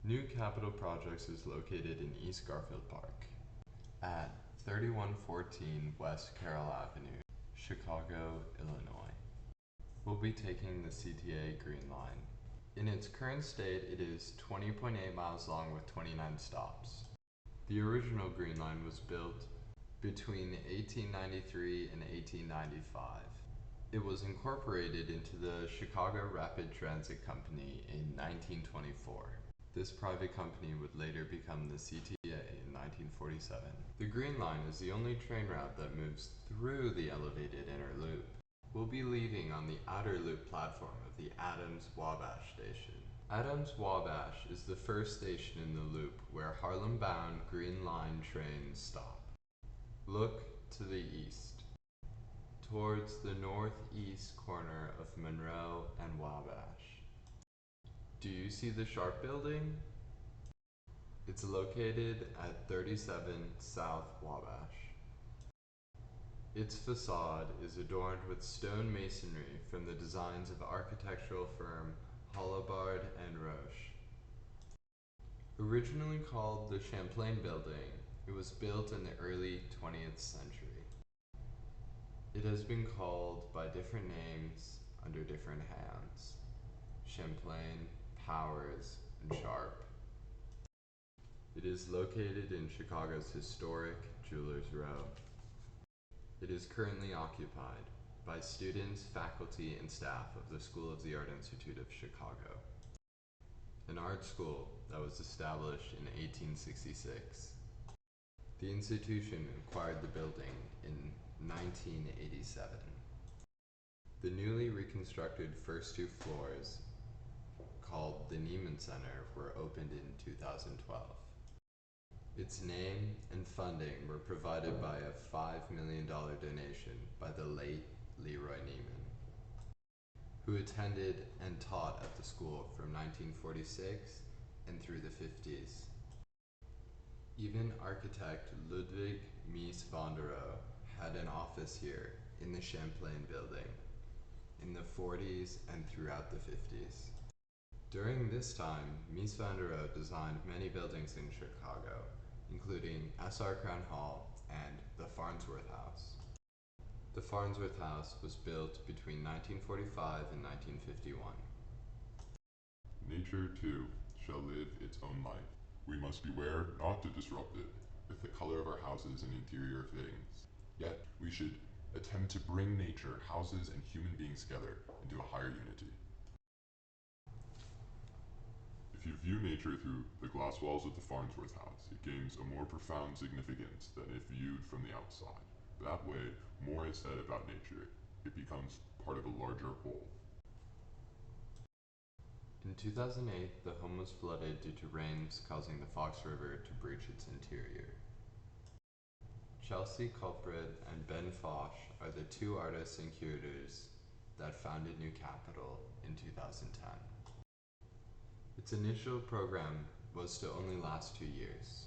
New Capital Projects is located in East Garfield Park at 3114 West Carroll Avenue, Chicago, Illinois. We'll be taking the CTA Green Line. In its current state, it is 20.8 miles long with 29 stops. The original Green Line was built between 1893 and 1895. It was incorporated into the Chicago Rapid Transit Company in 1924. This private company would later become the CTA in 1947. The Green Line is the only train route that moves through the elevated inner loop. We'll be leaving on the outer loop platform of the Adams-Wabash station. Adams-Wabash is the first station in the loop where Harlem-bound Green Line trains stop. Look to the east, towards the northeast corner of Monroe and Wabash. Do you see the Sharp Building? It's located at 37 South Wabash. Its facade is adorned with stone masonry from the designs of architectural firm Hollabard and Roche. Originally called the Champlain Building, it was built in the early 20th century. It has been called by different names under different hands: Champlain, Powers, and Sharp. It is located in Chicago's historic Jewelers Row. It is currently occupied by students, faculty, and staff of the School of the Art Institute of Chicago, an art school that was established in 1866. The institution acquired the building in 1987. The newly reconstructed first two floors, called the Neiman Center, were opened in 2012. Its name and funding were provided by a $5 million donation by the late Leroy Neiman, who attended and taught at the school from 1946 and through the 50s. Even architect Ludwig Mies van der Rohe had an office here in the Champlain Building in the 40s and throughout the 50s. During this time, Mies van der Rohe designed many buildings in Chicago, including SR Crown Hall and the Farnsworth House. The Farnsworth House was built between 1945 and 1951. Nature, too, shall live its own life. We must beware not to disrupt it with the color of our houses and interior fittings. Yet, we should attempt to bring nature, houses, and human beings together into a higher unity. If you view nature through the glass walls of the Farnsworth House, it gains a more profound significance than if viewed from the outside. That way, more is said about nature. It becomes part of a larger whole. In 2008, the home was flooded due to rains causing the Fox River to breach its interior. Chelsea Culprit and Ben Foch are the two artists and curators that founded New Capital in 2010. Its initial program was to only last 2 years.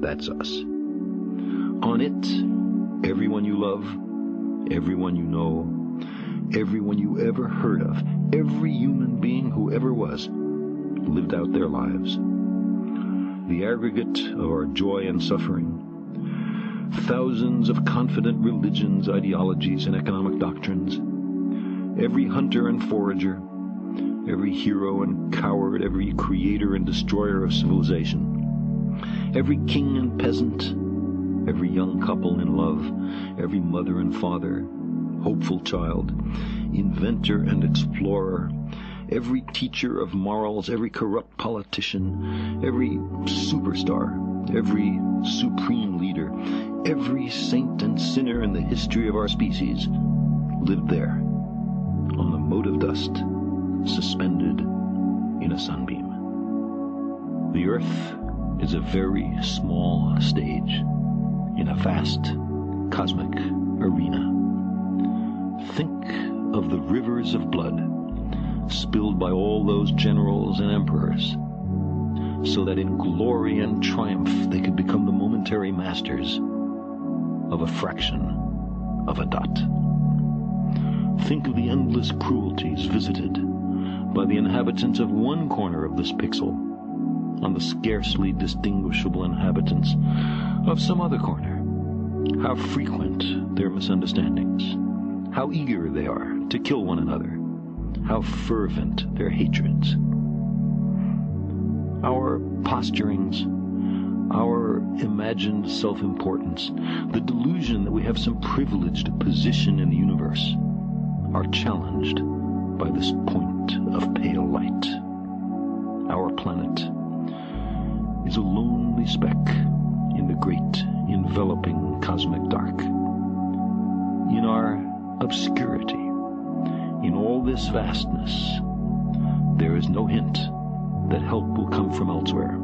That's us. On it, everyone you love, everyone you know, everyone you ever heard of, every human being who ever was, lived out their lives. The aggregate of our joy and suffering, thousands of confident religions, ideologies, and economic doctrines, every hunter and forager, every hero and coward, every creator and destroyer of civilization, every king and peasant, every young couple in love, every mother and father, hopeful child, inventor and explorer, every teacher of morals, every corrupt politician, every superstar, every supreme leader, every saint and sinner in the history of our species lived there, on the mote of dust, suspended in a sunbeam. The Earth is a very small stage in a vast cosmic arena. Think of the rivers of blood spilled by all those generals and emperors, so that in glory and triumph they could become the momentary masters of a fraction of a dot. Think of the endless cruelties visited by the inhabitants of one corner of this pixel on the scarcely distinguishable inhabitants of some other corner. How frequent their misunderstandings, how eager they are to kill one another, how fervent their hatreds. Our posturings, our imagined self-importance, the delusion that we have some privileged position in the universe, are challenged by this point of pale light. Our planet is a lonely speck in the great enveloping cosmic dark. In our obscurity, in all this vastness, there is no hint that help will come from elsewhere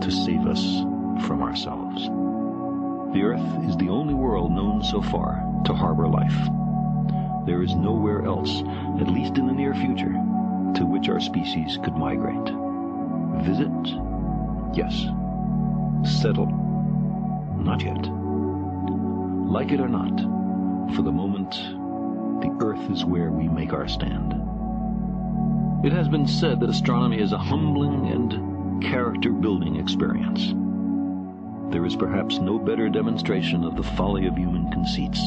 to save us from ourselves. The Earth is the only world known so far to harbor life. There is nowhere else, at least in the near future, to which our species could migrate. Visit? Yes. Settle? Not yet. Like it or not, for the moment, the Earth is where we make our stand. It has been said that astronomy is a humbling and character-building experience. There is perhaps no better demonstration of the folly of human conceits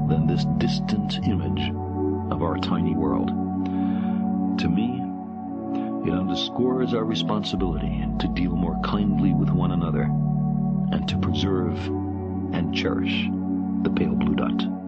than this distant image of our tiny world. To me, it underscores our responsibility to deal more kindly with one another and to preserve and cherish the pale blue dot.